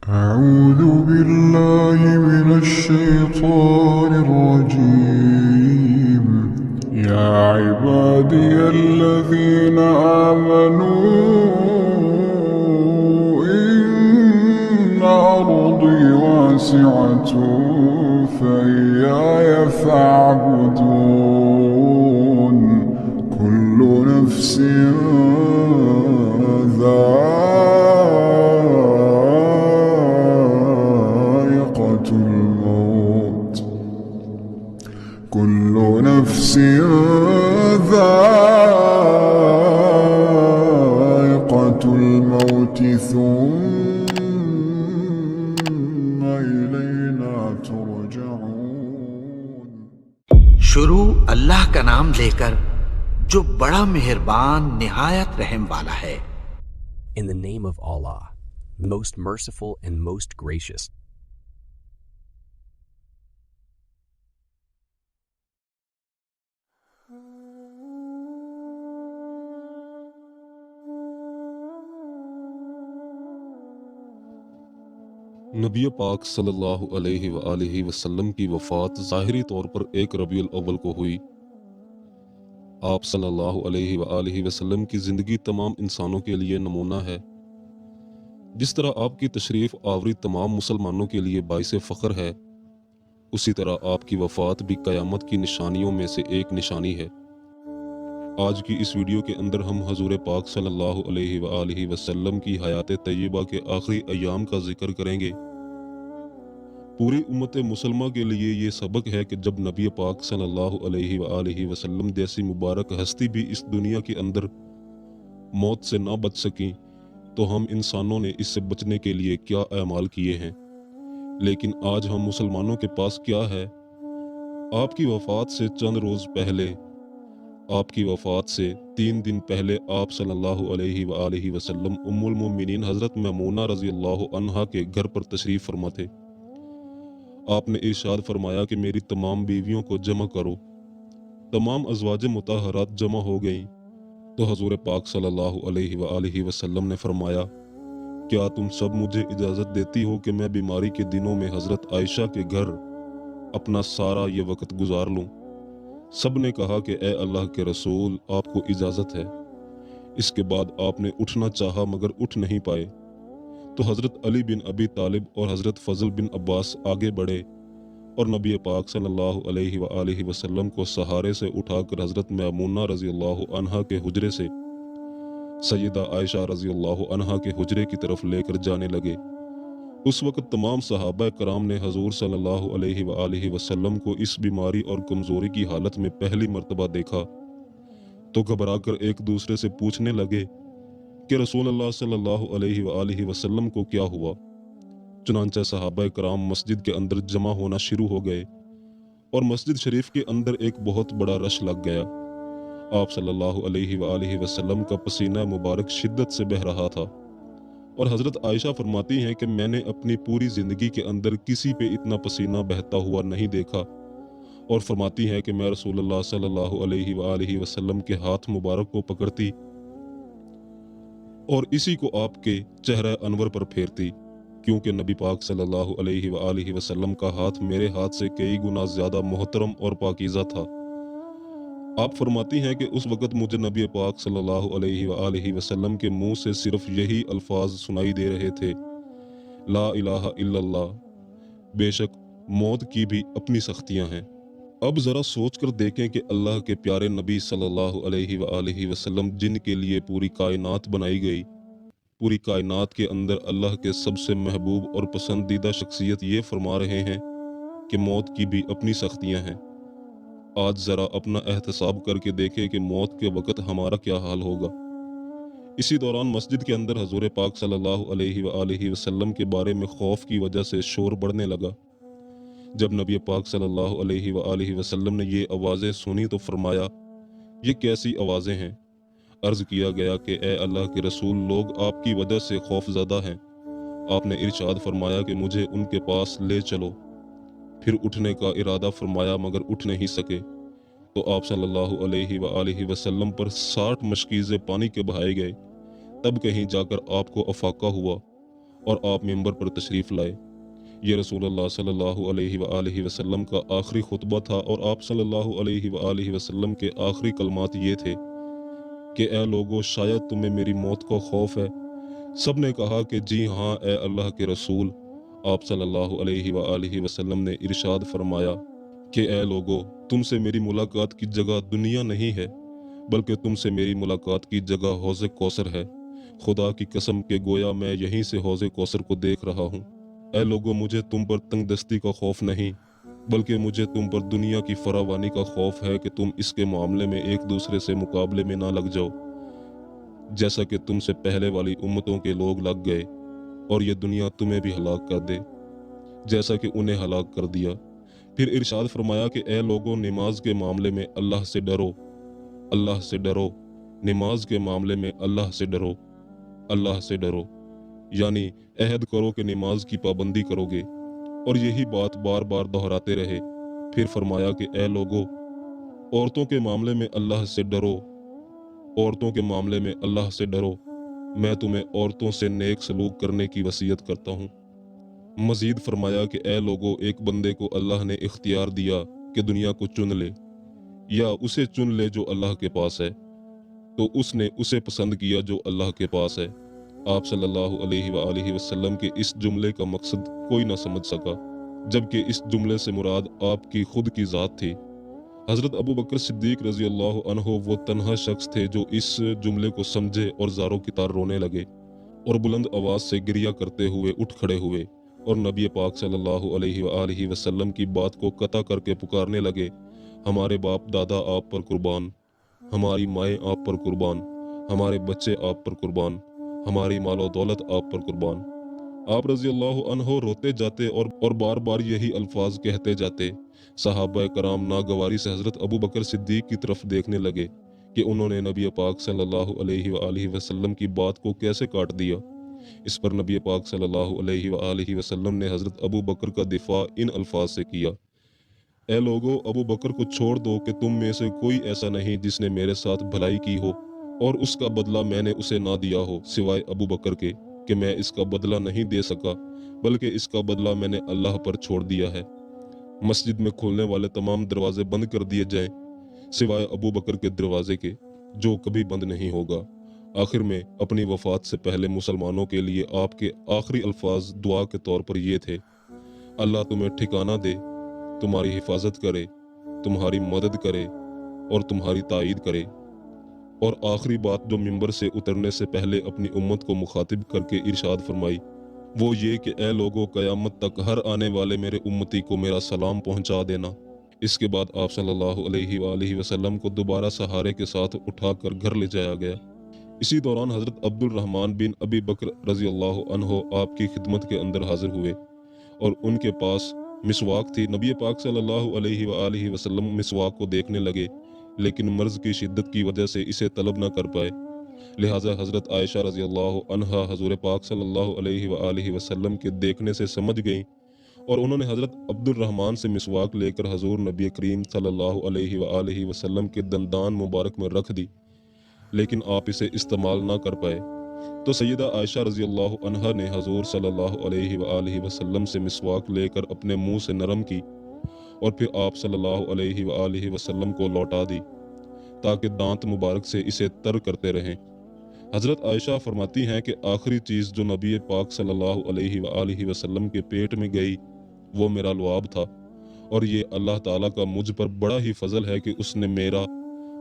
أعوذ بالله من الشيطان الرجيم. يا عبادي الذين آمنوا إن أرضي واسعة فإياي فاعبدون. كل نفس ذائقة الموت. كل نفس ذائقة الموت ثم إلينا ترجعون. شروع اللہ کا نام لے کر جو بڑا مہربان نہایت رحم والا ہے۔ In the name of Allah, most merciful and most gracious. نبی پاک صلی اللہ علیہ وآلہ وسلم کی وفات ظاہری طور پر 1 ربیع الاول کو ہوئی۔ آپ صلی اللہ علیہ وآلہ وسلم کی زندگی تمام انسانوں کے لیے نمونہ ہے۔ جس طرح آپ کی تشریف آوری تمام مسلمانوں کے لیے باعث فخر ہے، اسی طرح آپ کی وفات بھی قیامت کی نشانیوں میں سے ایک نشانی ہے۔ آج کی اس ویڈیو کے اندر ہم حضور پاک صلی اللہ علیہ وآلہ وسلم کی حیات طیبہ کے آخری ایام کا ذکر کریں گے۔ پوری امت مسلمہ کے لیے یہ سبق ہے کہ جب نبی پاک صلی اللہ علیہ وآلہ وسلم جیسی مبارک ہستی بھی اس دنیا کے اندر موت سے نہ بچ سکیں تو ہم انسانوں نے اس سے بچنے کے لیے کیا اعمال کیے ہیں۔ لیکن آج ہم مسلمانوں کے پاس کیا ہے؟ آپ کی وفات سے چند روز پہلے، آپ کی وفات سے 3 دن پہلے آپ صلی اللہ علیہ وآلہ وسلم ام المومنین حضرت میمونہ رضی اللہ عنہا کے گھر پر تشریف فرما تھے۔ آپ نے ارشاد فرمایا کہ میری تمام بیویوں کو جمع کرو۔ تمام ازواج مطہرات جمع ہو گئیں تو حضور پاک صلی اللہ علیہ وآلہ وسلم نے فرمایا، کیا تم سب مجھے اجازت دیتی ہو کہ میں بیماری کے دنوں میں حضرت عائشہ کے گھر اپنا سارا یہ وقت گزار لوں؟ سب نے کہا کہ اے اللہ کے رسول، آپ کو اجازت ہے۔ اس کے بعد آپ نے اٹھنا چاہا مگر اٹھ نہیں پائے تو حضرت علی بن ابی طالب اور حضرت فضل بن عباس آگے بڑھے اور نبی پاک صلی اللہ علیہ وآلہ وسلم کو سہارے سے اٹھا کر حضرت میمونہ رضی اللہ عنہا کے حجرے سے سیدہ عائشہ رضی اللہ عنہا کے حجرے کی طرف لے کر جانے لگے۔ اس وقت تمام صحابہ کرام نے حضور صلی اللہ علیہ وآلہ وسلم کو اس بیماری اور کمزوری کی حالت میں پہلی مرتبہ دیکھا تو گھبرا کر ایک دوسرے سے پوچھنے لگے کہ رسول اللہ صلی اللہ علیہ وآلہ وسلم کو کیا ہوا؟ چنانچہ صحابہ کرام مسجد کے اندر جمع ہونا شروع ہو گئے اور مسجد شریف کے اندر ایک بہت بڑا رش لگ گیا۔ آپ صلی اللہ علیہ وآلہ وسلم کا پسینہ مبارک شدت سے بہہ رہا تھا اور حضرت عائشہ فرماتی ہیں کہ میں نے اپنی پوری زندگی کے اندر کسی پہ اتنا پسینہ بہتا ہوا نہیں دیکھا، اور فرماتی ہیں کہ میں رسول اللہ صلی اللہ علیہ وآلہ وسلم کے ہاتھ مبارک کو پکڑتی اور اسی کو آپ کے چہرہ انور پر پھیرتی، کیونکہ نبی پاک صلی اللہ علیہ وآلہ وسلم کا ہاتھ میرے ہاتھ سے کئی گنا زیادہ محترم اور پاکیزہ تھا۔ آپ فرماتی ہیں کہ اس وقت مجھے نبی پاک صلی اللہ علیہ وآلہ وسلم کے منہ سے صرف یہی الفاظ سنائی دے رہے تھے، لا الہ الا اللہ، بے شک موت کی بھی اپنی سختیاں ہیں۔ اب ذرا سوچ کر دیکھیں کہ اللہ کے پیارے نبی صلی اللہ علیہ وآلہ وسلم جن کے لیے پوری کائنات بنائی گئی، پوری کائنات کے اندر اللہ کے سب سے محبوب اور پسندیدہ شخصیت یہ فرما رہے ہیں کہ موت کی بھی اپنی سختیاں ہیں۔ آج ذرا اپنا احتساب کر کے دیکھیں کہ موت کے وقت ہمارا کیا حال ہوگا۔ اسی دوران مسجد کے اندر حضور پاک صلی اللہ علیہ وآلہ وسلم کے بارے میں خوف کی وجہ سے شور بڑھنے لگا۔ جب نبی پاک صلی اللہ علیہ وآلہ وسلم نے یہ آوازیں سنی تو فرمایا، یہ کیسی آوازیں ہیں؟ عرض کیا گیا کہ اے اللہ کے رسول، لوگ آپ کی وجہ سے خوف زدہ ہیں۔ آپ نے ارشاد فرمایا کہ مجھے ان کے پاس لے چلو۔ پھر اٹھنے کا ارادہ فرمایا مگر اٹھ نہیں سکے تو آپ صلی اللہ علیہ وآلہ وسلم پر 60 مشکیزیں پانی کے بہائے گئے۔ تب کہیں جا کر آپ کو افاقہ ہوا اور آپ ممبر پر تشریف لائے۔ یہ رسول اللہ صلی اللہ علیہ وآلہ وسلم کا آخری خطبہ تھا، اور آپ صلی اللہ علیہ وآلہ وسلم کے آخری کلمات یہ تھے کہ اے لوگو، شاید تمہیں میری موت کا خوف ہے۔ سب نے کہا کہ جی ہاں اے اللہ کے رسول۔ آپ صلی اللہ علیہ وآلہ وسلم نے ارشاد فرمایا کہ اے لوگو، تم سے میری ملاقات کی جگہ دنیا نہیں ہے، بلکہ تم سے میری ملاقات کی جگہ حوض کوثر ہے۔ خدا کی قسم کہ گویا میں یہیں سے حوض کوثر کو دیکھ رہا ہوں۔ اے لوگو، مجھے تم پر تنگ دستی کا خوف نہیں، بلکہ مجھے تم پر دنیا کی فراوانی کا خوف ہے کہ تم اس کے معاملے میں ایک دوسرے سے مقابلے میں نہ لگ جاؤ، جیسا کہ تم سے پہلے والی امتوں کے لوگ لگ گئے، اور یہ دنیا تمہیں بھی ہلاک کر دے جیسا کہ انہیں ہلاک کر دیا۔ پھر ارشاد فرمایا کہ اے لوگوں، نماز کے معاملے میں اللہ سے ڈرو، اللہ سے ڈرو، نماز کے معاملے میں اللہ سے ڈرو، اللہ سے ڈرو، یعنی عہد کرو کہ نماز کی پابندی کرو گے، اور یہی بات بار بار دہراتے رہے۔ پھر فرمایا کہ اے لوگوں، عورتوں کے معاملے میں اللہ سے ڈرو، عورتوں کے معاملے میں اللہ سے ڈرو، میں تمہیں عورتوں سے نیک سلوک کرنے کی وصیت کرتا ہوں۔ مزید فرمایا کہ اے لوگوں، ایک بندے کو اللہ نے اختیار دیا کہ دنیا کو چن لے یا اسے چن لے جو اللہ کے پاس ہے، تو اس نے اسے پسند کیا جو اللہ کے پاس ہے۔ آپ صلی اللہ علیہ وآلہ وسلم کے اس جملے کا مقصد کوئی نہ سمجھ سکا، جبکہ اس جملے سے مراد آپ کی خود کی ذات تھی۔ حضرت ابو بکر صدیق رضی اللہ عنہ وہ تنہا شخص تھے جو اس جملے کو سمجھے اور زاروں کی طرح رونے لگے، اور بلند آواز سے گریہ کرتے ہوئے اٹھ کھڑے ہوئے، اور نبی پاک صلی اللہ علیہ وآلہ وسلم کی بات کو قطع کر کے پکارنے لگے، ہمارے باپ دادا آپ پر قربان، ہماری مائیں آپ پر قربان، ہمارے بچے آپ پر قربان، ہماری مال و دولت آپ پر قربان۔ آپ رضی اللہ عنہ روتے جاتے اور بار بار یہی الفاظ کہتے جاتے۔ صحابہ کرام ناگواری سے حضرت ابو بکر صدیق کی طرف دیکھنے لگے کہ انہوں نے نبی پاک صلی اللہ علیہ وآلہ وسلم کی بات کو کیسے کاٹ دیا۔ اس پر نبی پاک صلی اللہ علیہ وآلہ وسلم نے حضرت ابو بکر کا دفاع ان الفاظ سے کیا، اے لوگو، ابو بکر کو چھوڑ دو کہ تم میں سے کوئی ایسا نہیں جس نے میرے ساتھ بھلائی کی ہو اور اس کا بدلہ میں نے اسے نہ دیا ہو، سوائے ابو بکر کے کہ میں اس کا بدلہ نہیں دے سکا، بلکہ اس کا بدلہ میں نے اللہ پر چھوڑ دیا ہے۔ مسجد میں کھلنے والے تمام دروازے بند کر دیے جائیں سوائے ابو بکر کے دروازے کے، جو کبھی بند نہیں ہوگا۔ آخر میں اپنی وفات سے پہلے مسلمانوں کے لیے آپ کے آخری الفاظ دعا کے طور پر یہ تھے، اللہ تمہیں ٹھکانہ دے، تمہاری حفاظت کرے، تمہاری مدد کرے اور تمہاری تائید کرے۔ اور آخری بات جو ممبر سے اترنے سے پہلے اپنی امت کو مخاطب کر کے ارشاد فرمائی وہ یہ کہ اے لوگوں، قیامت تک ہر آنے والے میرے امتی کو میرا سلام پہنچا دینا۔ اس کے بعد آپ صلی اللہ علیہ وآلہ وسلم کو دوبارہ سہارے کے ساتھ اٹھا کر گھر لے جایا گیا۔ اسی دوران حضرت عبد الرحمن بن ابی بکر رضی اللہ عنہ آپ کی خدمت کے اندر حاضر ہوئے، اور ان کے پاس مسواک تھی۔ نبی پاک صلی اللہ علیہ وآلہ وسلم مسواک کو دیکھنے لگے، لیکن مرض کی شدت کی وجہ سے اسے طلب نہ کر پائے، لہٰذا حضرت عائشہ رضی اللہ عنہا حضور پاک صلی اللہ علیہ وآلہ وسلم کے دیکھنے سے سمجھ گئیں، اور انہوں نے حضرت عبد الرحمن سے مسواک لے کر حضور نبی کریم صلی اللہ علیہ وآلہ وسلم کے دندان مبارک میں رکھ دی، لیکن آپ اسے استعمال نہ کر پائے۔ تو سیدہ عائشہ رضی اللہ عنہا نے حضور صلی اللہ علیہ وآلہ وسلم سے مسواک لے کر اپنے منہ سے نرم کی، اور پھر آپ صلی اللہ علیہ وآلہ وسلم کو لوٹا دی تاکہ دانت مبارک سے اسے تر کرتے رہیں۔ حضرت عائشہ فرماتی ہیں کہ آخری چیز جو نبی پاک صلی اللہ علیہ وآلہ وسلم کے پیٹ میں گئی وہ میرا لعاب تھا، اور یہ اللہ تعالیٰ کا مجھ پر بڑا ہی فضل ہے کہ اس نے میرا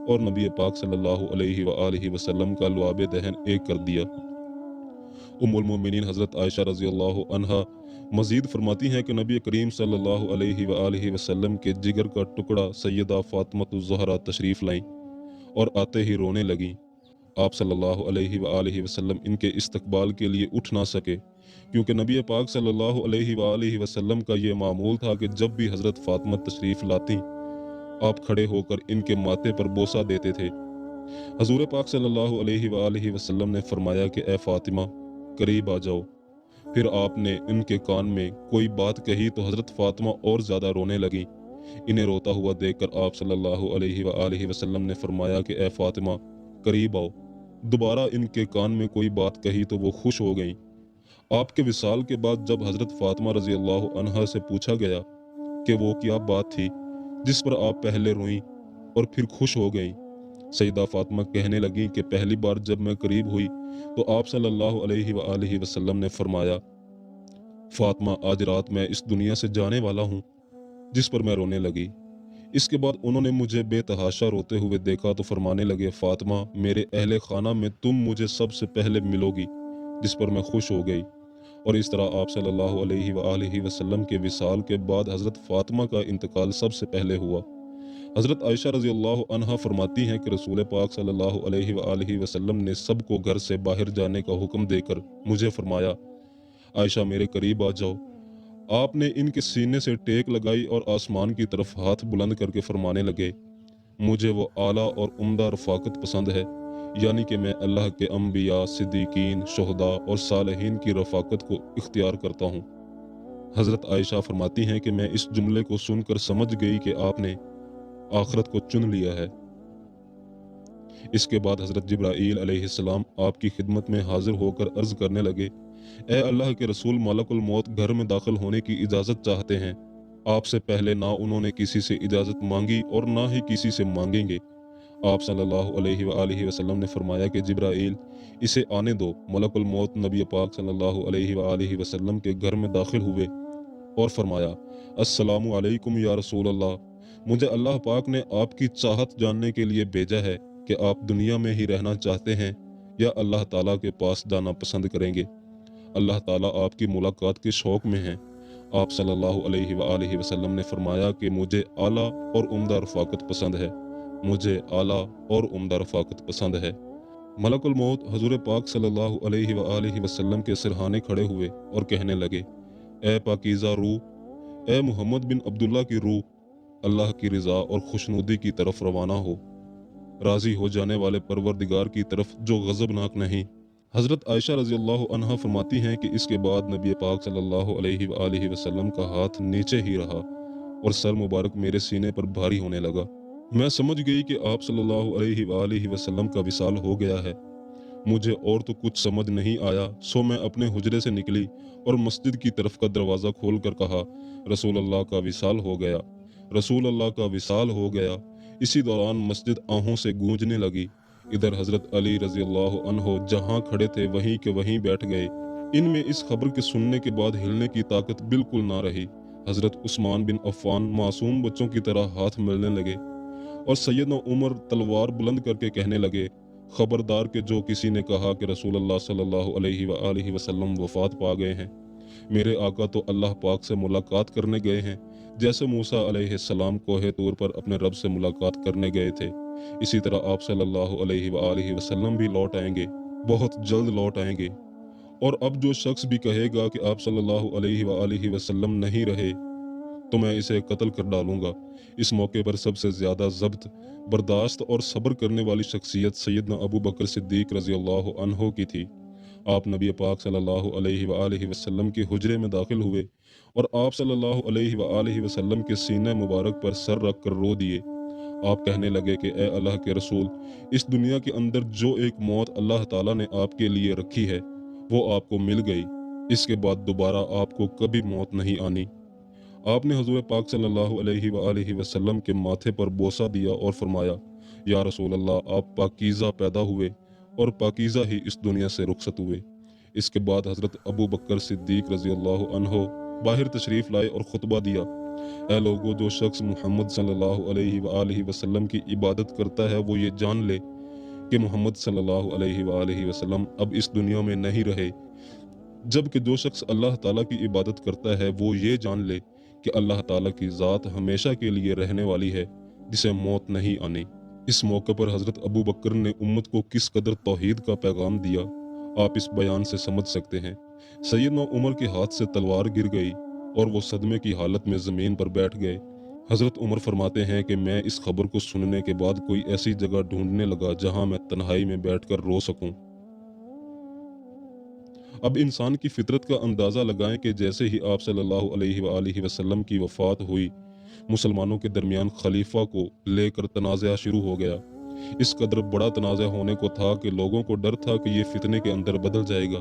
اور نبی پاک صلی اللہ علیہ وآلہ وسلم کا لعاب دہن ایک کر دیا۔ ام المومنین حضرت عائشہ رضی اللہ عنہا مزید فرماتی ہیں کہ نبی کریم صلی اللہ علیہ وآلہ وسلم کے جگر کا ٹکڑا سیدہ فاطمہ الزہرا تشریف لائیں اور آتے ہی رونے لگیں۔ آپ صلی اللہ علیہ وآلہ وسلم ان کے استقبال کے لیے اٹھ نہ سکے، کیونکہ نبی پاک صلی اللہ علیہ وآلہ وسلم کا یہ معمول تھا کہ جب بھی حضرت فاطمہ تشریف لاتی آپ کھڑے ہو کر ان کے ماتھے پر بوسہ دیتے تھے۔ حضور پاک صلی اللہ علیہ وآلہ وسلم نے فرمایا کہ اے فاطمہ قریب آ جاؤ۔ پھر آپ نے ان کے کان میں کوئی بات کہی تو حضرت فاطمہ اور زیادہ رونے لگیں۔ انہیں روتا ہوا دیکھ کر آپ صلی اللہ علیہ وآلہ وسلم نے فرمایا کہ اے فاطمہ قریب آؤ۔ دوبارہ ان کے کان میں کوئی بات کہی تو وہ خوش ہو گئیں۔ آپ کے وصال کے بعد جب حضرت فاطمہ رضی اللہ عنہا سے پوچھا گیا کہ وہ کیا بات تھی جس پر آپ پہلے روئیں اور پھر خوش ہو گئیں، سیدہ فاطمہ کہنے لگیں کہ پہلی بار جب میں قریب ہوئی تو آپ صلی اللہ علیہ وآلہ وسلم نے فرمایا، فاطمہ آج رات میں اس دنیا سے جانے والا ہوں، جس پر میں رونے لگی۔ اس کے بعد انہوں نے مجھے بے تحاشا روتے ہوئے دیکھا تو فرمانے لگے، فاطمہ میرے اہل خانہ میں تم مجھے سب سے پہلے ملو گی، جس پر میں خوش ہو گئی۔ اور اس طرح آپ صلی اللہ علیہ وآلہ وسلم کے وصال کے بعد حضرت فاطمہ کا انتقال سب سے پہلے ہوا۔ حضرت عائشہ رضی اللہ عنہا فرماتی ہیں کہ رسول پاک صلی اللہ علیہ وآلہ وسلم نے سب کو گھر سے باہر جانے کا حکم دے کر مجھے فرمایا، عائشہ میرے قریب آ جاؤ۔ آپ نے ان کے سینے سے ٹیک لگائی اور آسمان کی طرف ہاتھ بلند کر کے فرمانے لگے، مجھے وہ اعلیٰ اور عمدہ رفاقت پسند ہے، یعنی کہ میں اللہ کے انبیاء، صدیقین، شہداء اور صالحین کی رفاقت کو اختیار کرتا ہوں۔ حضرت عائشہ فرماتی ہیں کہ میں اس جملے کو سن کر سمجھ گئی کہ آپ نے آخرت کو چن لیا ہے۔ اس کے بعد حضرت جبرائیل علیہ السلام آپ کی خدمت میں حاضر ہو کر عرض کرنے لگے، اے اللہ کے رسول، ملک الموت گھر میں داخل ہونے کی اجازت چاہتے ہیں۔ آپ سے پہلے نہ انہوں نے کسی سے اجازت مانگی اور نہ ہی کسی سے مانگیں گے۔ آپ صلی اللہ علیہ وآلہ وسلم نے فرمایا کہ جبرائیل اسے آنے دو۔ ملک الموت نبی پاک صلی اللہ علیہ وآلہ وسلم کے گھر میں داخل ہوئے اور فرمایا، السلام علیکم یا رسول اللہ، مجھے اللہ پاک نے آپ کی چاہت جاننے کے لیے بھیجا ہے کہ آپ دنیا میں ہی رہنا چاہتے ہیں یا اللہ تعالیٰ کے پاس جانا پسند کریں گے۔ اللہ تعالیٰ آپ کی ملاقات کے شوق میں ہیں۔ آپ صلی اللہ علیہ وآلہ وسلم نے فرمایا کہ مجھے اعلیٰ اور عمدہ رفاقت پسند ہے، مجھے اعلیٰ اور عمدہ رفاقت پسند ہے۔ ملک الموت حضور پاک صلی اللہ علیہ وآلہ وسلم کے سرہانے کھڑے ہوئے اور کہنے لگے، اے پاکیزہ روح، اے محمد بن عبداللہ کی روح، اللہ کی رضا اور خوشنودی کی طرف روانہ ہو، راضی ہو جانے والے پروردگار کی طرف جو غضبناک نہیں۔ حضرت عائشہ رضی اللہ عنہا فرماتی ہیں کہ اس کے بعد نبی پاک صلی اللہ علیہ وآلہ وسلم کا ہاتھ نیچے ہی رہا اور سر مبارک میرے سینے پر بھاری ہونے لگا۔ میں سمجھ گئی کہ آپ صلی اللہ علیہ وآلہ وسلم کا وصال ہو گیا ہے۔ مجھے اور تو کچھ سمجھ نہیں آیا، سو میں اپنے حجرے سے نکلی اور مسجد کی طرف کا دروازہ کھول کر کہا، رسول اللہ کا وصال ہو گیا، رسول اللہ کا وصال ہو گیا۔ اسی دوران مسجد آہوں سے گونجنے لگی۔ ادھر حضرت علی رضی اللہ عنہ جہاں کھڑے تھے وہیں کے وہیں بیٹھ گئے۔ ان میں اس خبر کے سننے کے بعد ہلنے کی طاقت بالکل نہ رہی۔ حضرت عثمان بن عفان معصوم بچوں کی طرح ہاتھ ملنے لگے اور سیدنا عمر تلوار بلند کر کے کہنے لگے، خبردار کہ جو کسی نے کہا کہ رسول اللہ صلی اللہ علیہ وآلہ وسلم وفات پا گئے ہیں، میرے آقا تو اللہ پاک سے ملاقات کرنے گئے ہیں، جیسے موسیٰ علیہ السلام کوہ طور پر اپنے رب سے ملاقات کرنے گئے تھے، اسی طرح آپ صلی اللہ علیہ وآلہ وسلم بھی لوٹ آئیں گے، بہت جلد لوٹ آئیں گے۔ اور اب جو شخص بھی کہے گا کہ آپ صلی اللہ علیہ وآلہ وسلم نہیں رہے تو میں اسے قتل کر ڈالوں گا۔ اس موقع پر سب سے زیادہ ضبط، برداشت اور صبر کرنے والی شخصیت سیدنا ابو بکر صدیق رضی اللہ عنہ کی تھی۔ آپ نبی پاک صلی اللہ علیہ وآلہ وسلم کے حجرے میں داخل ہوئے اور آپ صلی اللہ علیہ وآلہ وسلم کے سینے مبارک پر سر رکھ کر رو دیے۔ آپ کہنے لگے کہ اے اللہ کے رسول، اس دنیا کے اندر جو ایک موت اللہ تعالیٰ نے آپ کے لیے رکھی ہے وہ آپ کو مل گئی، اس کے بعد دوبارہ آپ کو کبھی موت نہیں آنی۔ آپ نے حضور پاک صلی اللہ علیہ وآلہ وسلم کے ماتھے پر بوسہ دیا اور فرمایا، یا رسول اللہ، آپ پاکیزہ پیدا ہوئے اور پاکیزہ ہی اس دنیا سے رخصت ہوئے۔ اس کے بعد حضرت ابو بکر صدیق رضی اللہ عنہ باہر تشریف لائے اور خطبہ دیا، اے لوگو، جو شخص محمد صلی اللہ علیہ وآلہ وسلم کی عبادت کرتا ہے وہ یہ جان لے کہ محمد صلی اللہ علیہ وآلہ وسلم اب اس دنیا میں نہیں رہے، جبکہ جو شخص اللہ تعالیٰ کی عبادت کرتا ہے وہ یہ جان لے کہ اللہ تعالیٰ کی ذات ہمیشہ کے لیے رہنے والی ہے، جسے موت نہیں آنی۔ اس موقع پر حضرت ابو بکر نے امت کو کس قدر توحید کا پیغام دیا، آپ اس بیان سے سمجھ سکتے ہیں۔ سیدنا عمر کے ہاتھ سے تلوار گر گئی اور وہ صدمے کی حالت میں زمین پر بیٹھ گئے۔ حضرت عمر فرماتے ہیں کہ میں اس خبر کو سننے کے بعد کوئی ایسی جگہ ڈھونڈنے لگا جہاں میں تنہائی میں بیٹھ کر رو سکوں۔ اب انسان کی فطرت کا اندازہ لگائیں کہ جیسے ہی آپ صلی اللہ علیہ وآلہ وسلم کی وفات ہوئی، مسلمانوں کے درمیان خلیفہ کو لے کر تنازعہ شروع ہو گیا۔ اس قدر بڑا تنازع ہونے کو تھا کہ لوگوں کو ڈر تھا کہ یہ فتنے کے اندر بدل جائے گا